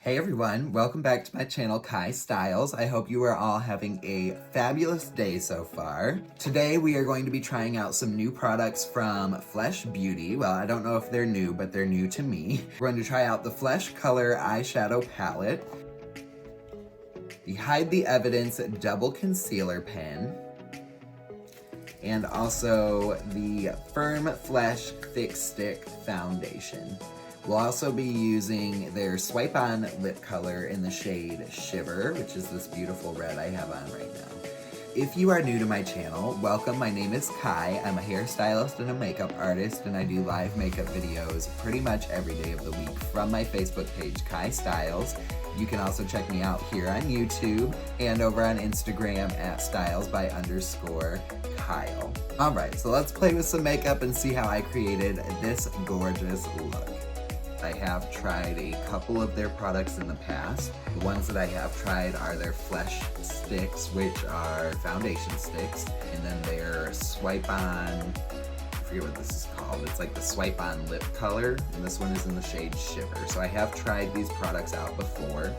Hey everyone, welcome back to my channel, Kai Styles. I hope you are all having a fabulous day so far. Today we are going to be trying out some new products from Flesh Beauty. Well, I don't know if they're new, but they're new to me. We're going to try out the Flesh Color Eyeshadow Palette, the Hide the Evidence Double Concealer Pen, and also the Firm Flesh Thick Stick Foundation. We'll also be using their Swipe On lip color in the shade Shiver, which is this beautiful red I have on right now. If you are new to my channel, welcome. My name is Kai. I'm a hairstylist and a makeup artist, and I do live makeup videos pretty much every day of the week from my Facebook page, Kai Styles. You can also check me out here on YouTube and over on Instagram at stylesby_Kyle. All right, so let's play with some makeup and see how I created this gorgeous look. I have tried a couple of their products in the past. The ones that I have tried are their Flesh Sticks, which are foundation sticks, and then their Swipe On, I forget what this is called. It's like the Swipe On lip color, and this one is in the shade Shiver. So I have tried these products out before.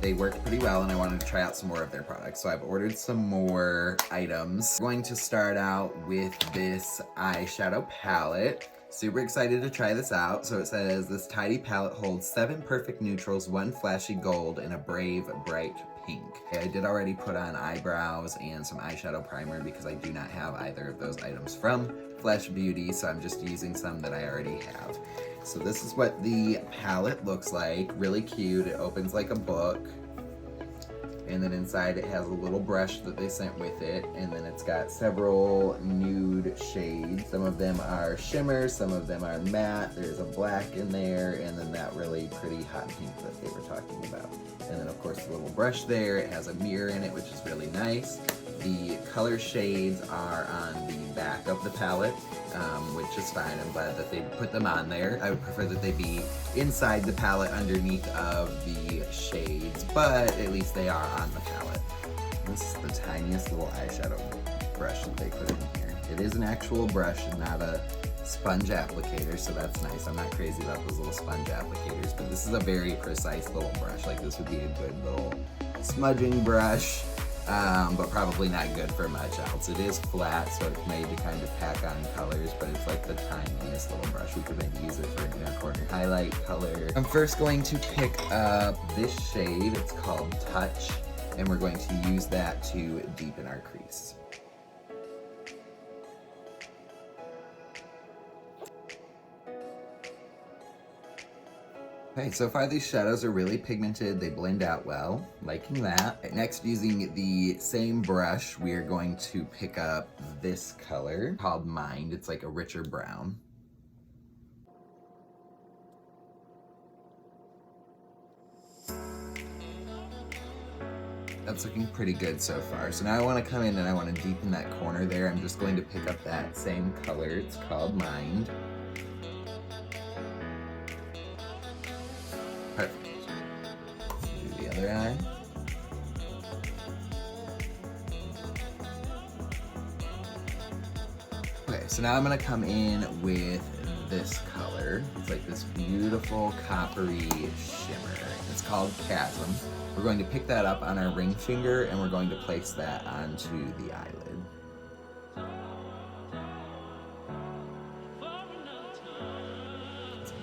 They worked pretty well, and I wanted to try out some more of their products. So I've ordered some more items. I'm going to start out with this eyeshadow palette. Super excited to try this out. So it says, this tidy palette holds 7 perfect neutrals, 1 flashy gold, and a brave bright pink. Okay, I did already put on eyebrows and some eyeshadow primer because I do not have either of those items from Flesh Beauty, so I'm just using some that I already have. So this is what the palette looks like. Really cute. It opens like a book. And then inside it has a little brush that they sent with it, and then it's got several nude shades. Some of them are shimmer, some of them are matte. There's a black in there, and then that really pretty hot pink that they were talking about. And then of course the little brush there, it has a mirror in it, which is really nice. The color shades are on the back of the palette, which is fine. I'm glad that they put them on there. I would prefer that they be inside the palette underneath of the shades, but at least they are on the palette. This is the tiniest little eyeshadow brush that they put in here. It is an actual brush and not a sponge applicator, so that's nice. I'm not crazy about those little sponge applicators, but this is a very precise little brush. Like, this would be a good little smudging brush. But probably not good for much else. It is flat, so it's made to kind of pack on colors, but it's like the tiniest little brush. We could maybe use it for an inner corner highlight color. I'm first going to pick up this shade. It's called Touch, and we're going to use that to deepen our crease. Okay, so far these shadows are really pigmented. They blend out well, liking that. Next, using the same brush, we are going to pick up this color called Mind. It's like a richer brown. That's looking pretty good so far. So now I want to come in and I want to deepen that corner there. I'm just going to pick up that same color. It's called Mind. Perfect. Do the other eye. Okay, so now I'm gonna come in with this color. It's like this beautiful coppery shimmer. It's called Chasm. We're going to pick that up on our ring finger and we're going to place that onto the eyelid.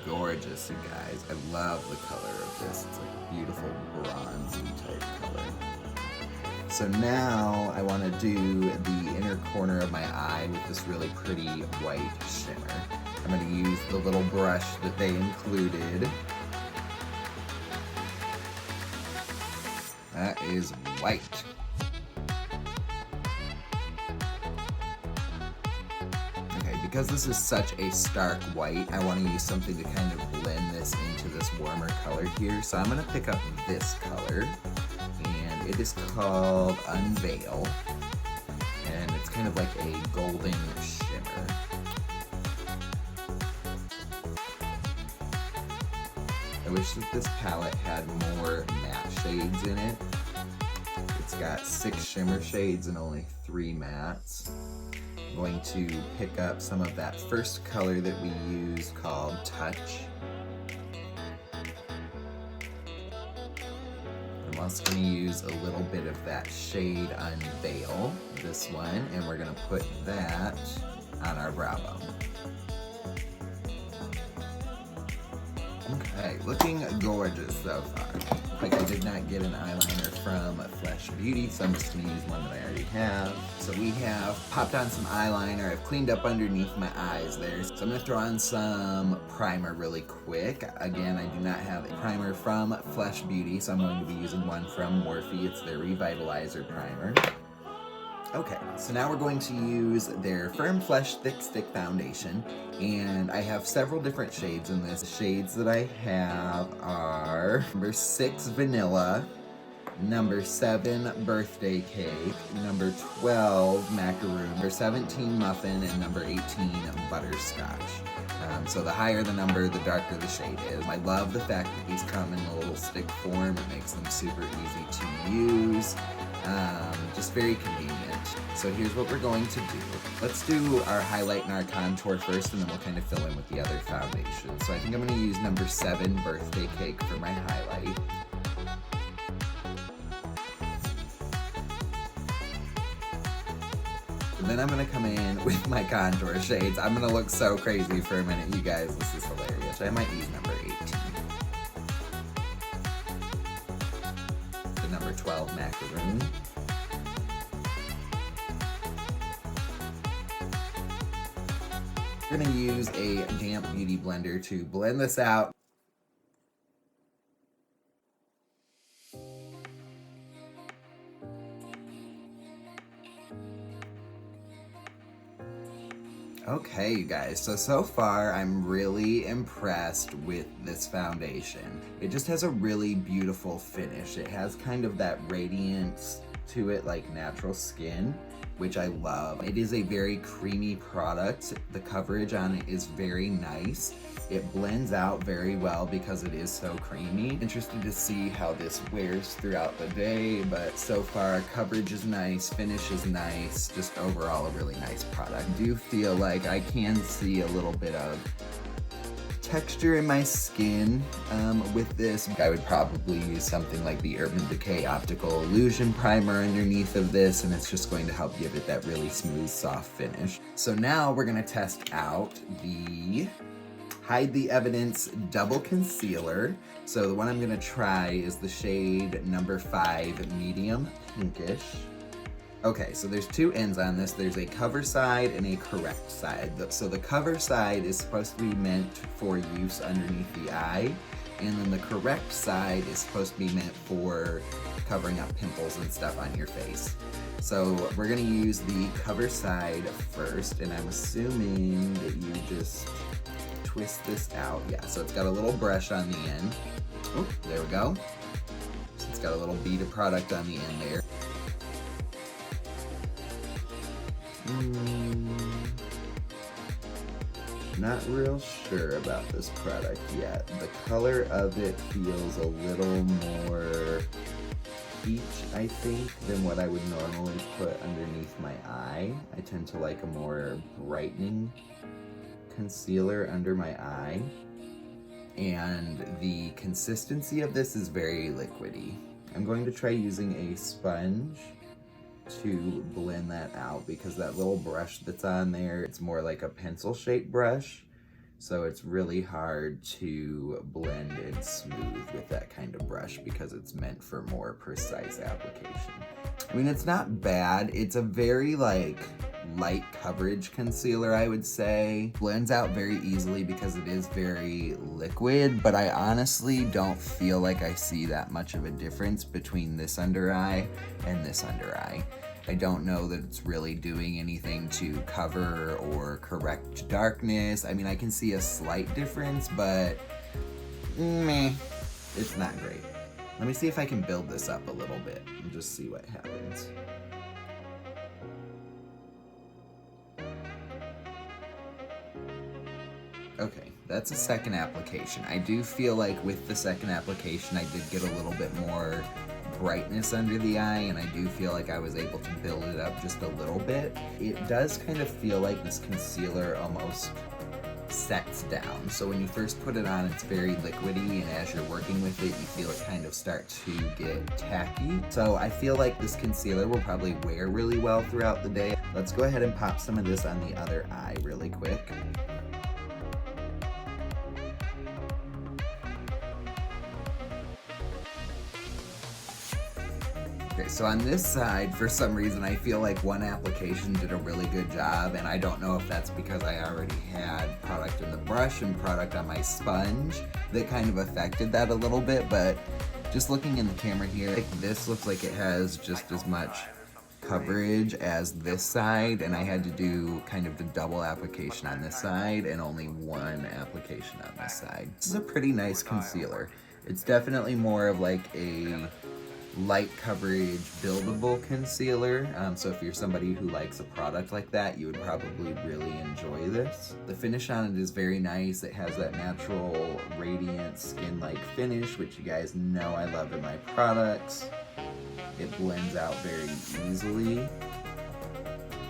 Gorgeous, you guys. I love the color of this. It's like a beautiful bronzy type color. So now I want to do the inner corner of my eye with this really pretty white shimmer. I'm going to use the little brush that they included. That is white. Because this is such a stark white, I want to use something to kind of blend this into this warmer color here. So I'm going to pick up this color, and it is called Unveil, and it's kind of like a golden shimmer. I wish that this palette had more matte shades in it. It's got 6 shimmer shades and only 3 mattes. I'm going to pick up some of that first color that we used called Touch. I'm also going to use a little bit of that shade Unveil, this one, and we're going to put that on our brow bone. Okay, looking gorgeous so far. Like I did not get an eyeliner from Flesh Beauty, so I'm just going to use one that I already have. So we have popped on some eyeliner. I've cleaned up underneath my eyes there. So I'm going to throw on some primer really quick. Again, I do not have a primer from Flesh Beauty, so I'm going to be using one from Morphe. It's their Revitalizer Primer. Okay, so now we're going to use their Firm Flesh Thick Stick Foundation, and I have several different shades in this. The shades that I have are number 6 Vanilla, number 7 Birthday Cake, number 12 Macaroon, number 17 Muffin, and number 18 Butterscotch. So the higher the number, the darker the shade is. I love the fact that these come in a little stick form. It makes them super easy to use. Just very convenient. So here's what we're going to do. Let's do our highlight and our contour first, and then we'll kind of fill in with the other foundation. So I think I'm going to use number 7 Birthday Cake for my highlight. And then I'm going to come in with my contour shades. I'm going to look so crazy for a minute, you guys. This is hilarious. I might use number 18. The number 12 Macaroon. We're going to use a damp beauty blender to blend this out. Okay, you guys, so far I'm really impressed with this foundation. It just has a really beautiful finish. It has kind of that radiance to it like natural skin, which I love. It is a very creamy product. The coverage on it is very nice. It blends out very well because it is so creamy. Interested to see how this wears throughout the day, but so far coverage is nice, finish is nice, just overall a really nice product. I do feel like I can see a little bit of texture in my skin with this. I would probably use something like the Urban Decay Optical Illusion Primer underneath of this, and it's just going to help give it that really smooth, soft finish. So now we're gonna test out the Hide the Evidence Double Concealer. So the one I'm gonna try is the shade number 5 Medium Pinkish. Okay, so there's two ends on this. There's a cover side and a correct side. So the cover side is supposed to be meant for use underneath the eye, and then the correct side is supposed to be meant for covering up pimples and stuff on your face. So we're gonna use the cover side first, and I'm assuming that you just twist this out. Yeah, so it's got a little brush on the end. Oh, there we go. So it's got a little bead of product on the end there. Not real sure about this product yet. The color of it feels a little more peach, I think, than what I would normally put underneath my eye. I tend to like a more brightening concealer under my eye. And the consistency of this is very liquidy. I'm going to try using a sponge to blend that out, because that little brush that's on there, it's more like a pencil shaped brush, so it's really hard to blend and smooth with that kind of brush because it's meant for more precise application. I mean, it's not bad. It's a very light coverage concealer, I would say. Blends out very easily because it is very liquid, but I honestly don't feel like I see that much of a difference between this under eye and this under eye. I don't know that it's really doing anything to cover or correct darkness. I mean, I can see a slight difference, but meh, it's not great. Let me see if I can build this up a little bit and just see what happens. Okay, that's a second application. I do feel like with the second application, I did get a little bit more brightness under the eye, and I do feel like I was able to build it up just a little bit. It does kind of feel like this concealer almost sets down. So when you first put it on, it's very liquidy, and as you're working with it, you feel it kind of start to get tacky. So I feel like this concealer will probably wear really well throughout the day. Let's go ahead and pop some of this on the other eye really quick. Okay, so on this side, for some reason, I feel like one application did a really good job, and I don't know if that's because I already had product in the brush and product on my sponge that kind of affected that a little bit, but just looking in the camera here, like this looks like it has just as much coverage as this side, and I had to do kind of the double application on this side and only one application on this side. This is a pretty nice concealer. It's definitely more of like a light coverage buildable concealer, so if you're somebody who likes a product like that, you would probably really enjoy this. The finish on it is very nice. It has that natural radiant skin-like finish, which you guys know I love in my products. It blends out very easily.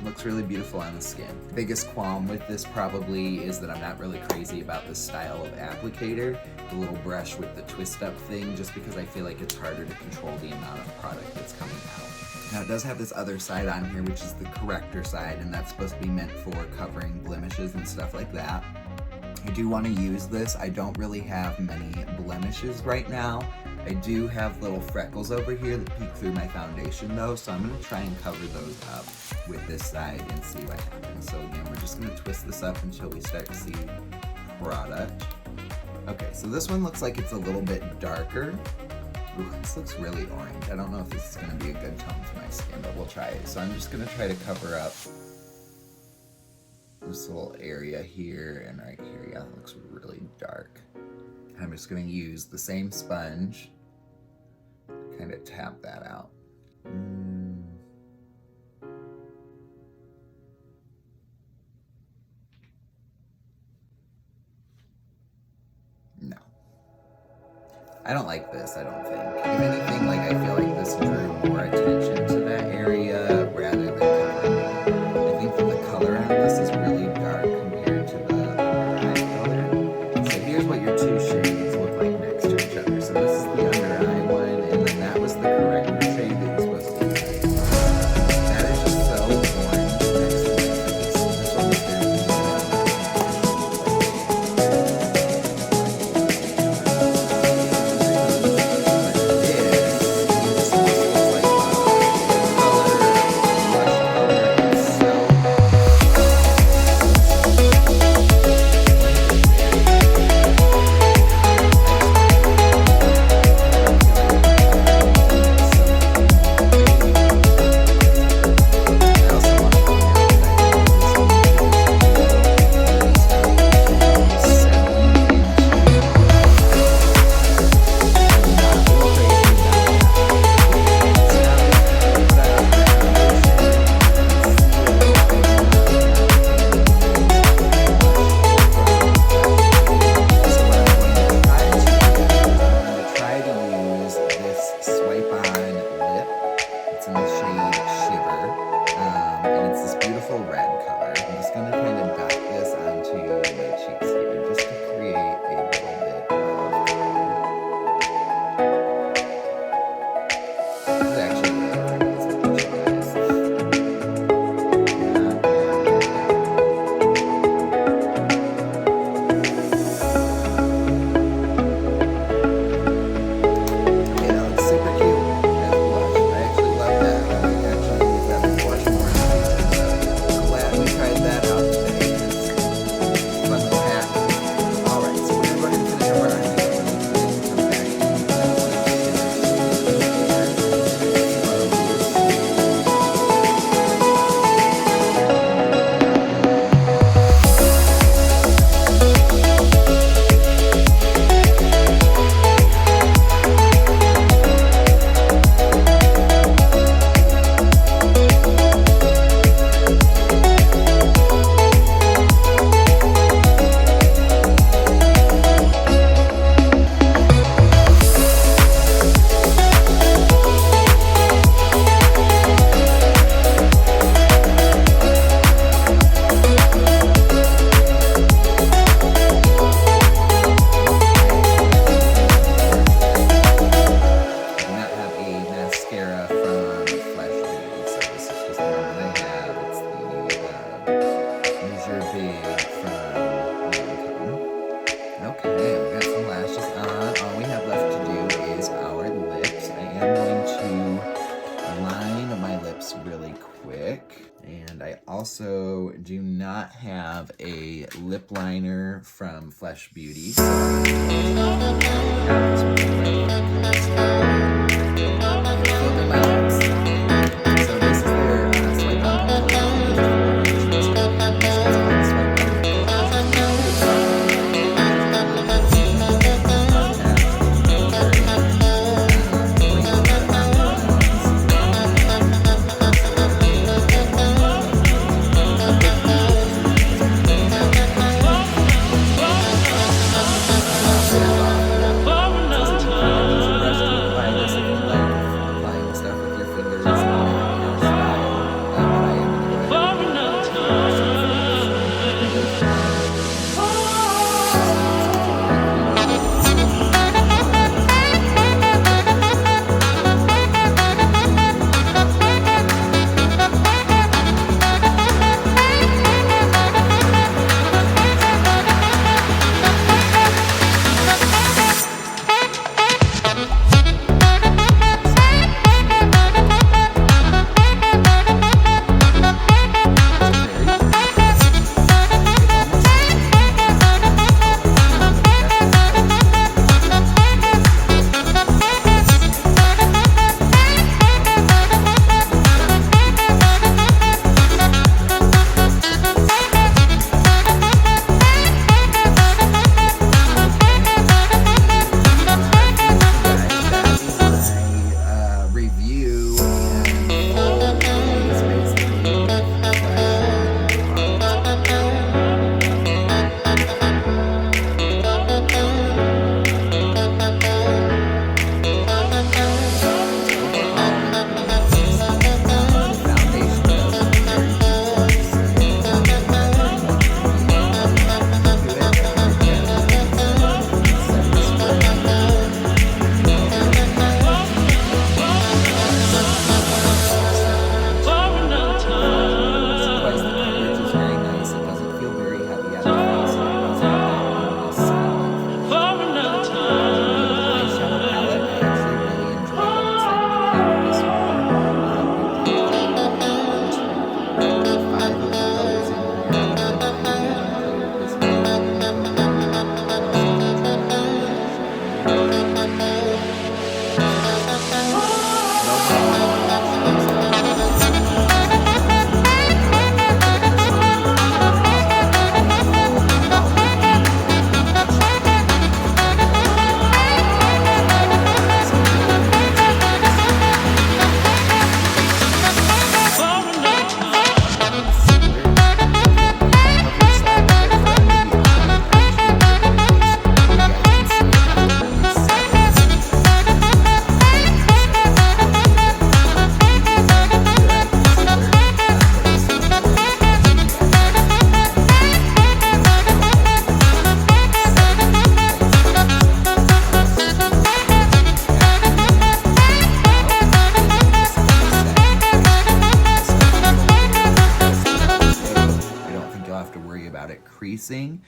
Looks really beautiful on the skin. The biggest qualm with this probably is that I'm not really crazy about this style of applicator, the little brush with the twist up thing, just because I feel like it's harder to control the amount of product that's coming out. Now it does have this other side on here, which is the corrector side, and that's supposed to be meant for covering blemishes and stuff like that. I do want to use this. I don't really have many blemishes right now. I do have little freckles over here that peek through my foundation though, so I'm going to try and cover those up with this side and see what happens. So again, we're just going to twist this up until we start to see product. Okay, so this one looks like it's a little bit darker. Ooh, this looks really orange. I don't know if this is going to be a good tone for my skin, but we'll try it. So I'm just going to try to cover up this little area here and right here. Yeah, it looks really dark. I'm just going to use the same sponge, kind of tap that out. No. I don't like this, I don't think. If anything, like I feel like this drew more attention to that area rather than covering it. I think for the color on this is really dark compared to the under eye color. So here's what your two shades look like next to each other. So this is the under eye one, and then that was the corrector shade that you're supposed to use. That is just so orange next to this. This one was very not have a lip liner from Flesh Beauty. Creasing.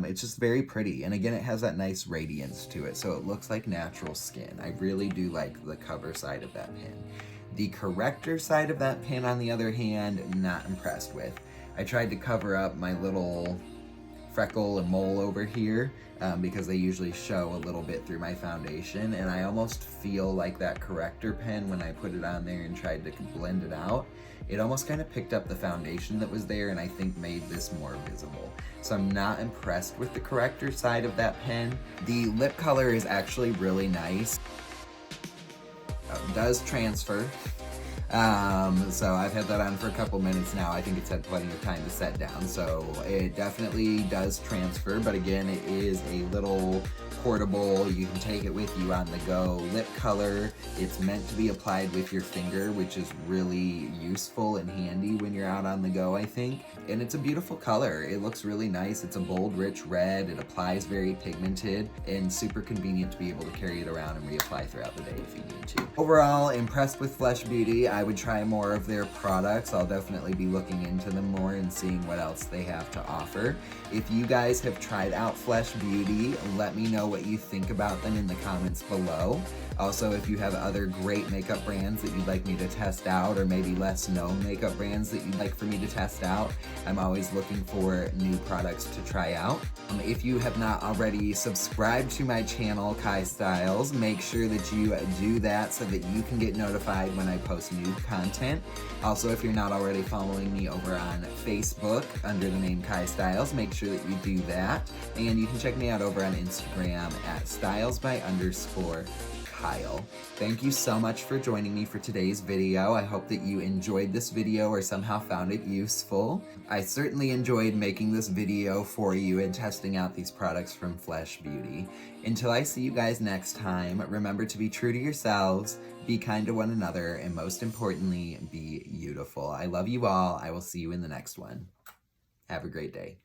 It's just very pretty, and again, it has that nice radiance to it, so it looks like natural skin. I really do like the cover side of that pin. The corrector side of that pin, on the other hand, not impressed with. I tried to cover up my little freckle and mole over here because they usually show a little bit through my foundation, and I almost feel like that corrector pen, when I put it on there and tried to blend it out, it almost kind of picked up the foundation that was there and I think made this more visible. So I'm not impressed with the corrector side of that pen. The lip color is actually really nice. It does transfer. So I've had that on for a couple minutes now. I think it's had plenty of time to set down. So it definitely does transfer, but again, it is a little portable. You can take it with you on the go. Lip color, it's meant to be applied with your finger, which is really useful and handy when you're out on the go, I think. And it's a beautiful color. It looks really nice. It's a bold, rich red. It applies very pigmented and super convenient to be able to carry it around and reapply throughout the day if you need to. Overall, impressed with Flesh Beauty. I would try more of their products. I'll definitely be looking into them more and seeing what else they have to offer. If you guys have tried out Flesh Beauty, let me know what you think about them in the comments below. Also, if you have other great makeup brands that you'd like me to test out, or maybe less known makeup brands that you'd like for me to test out, I'm always looking for new products to try out. If you have not already subscribed to my channel, Kai Styles, make sure that you do that so that you can get notified when I post new content. Also, if you're not already following me over on Facebook under the name Kai Styles, make sure that you do that. And you can check me out over on Instagram at stylesby_Kyle. Thank you so much for joining me for today's video. I hope that you enjoyed this video or somehow found it useful. I certainly enjoyed making this video for you and testing out these products from Flesh Beauty. Until I see you guys next time, remember to be true to yourselves, be kind to one another, and most importantly, be beautiful. I love you all. I will see you in the next one. Have a great day.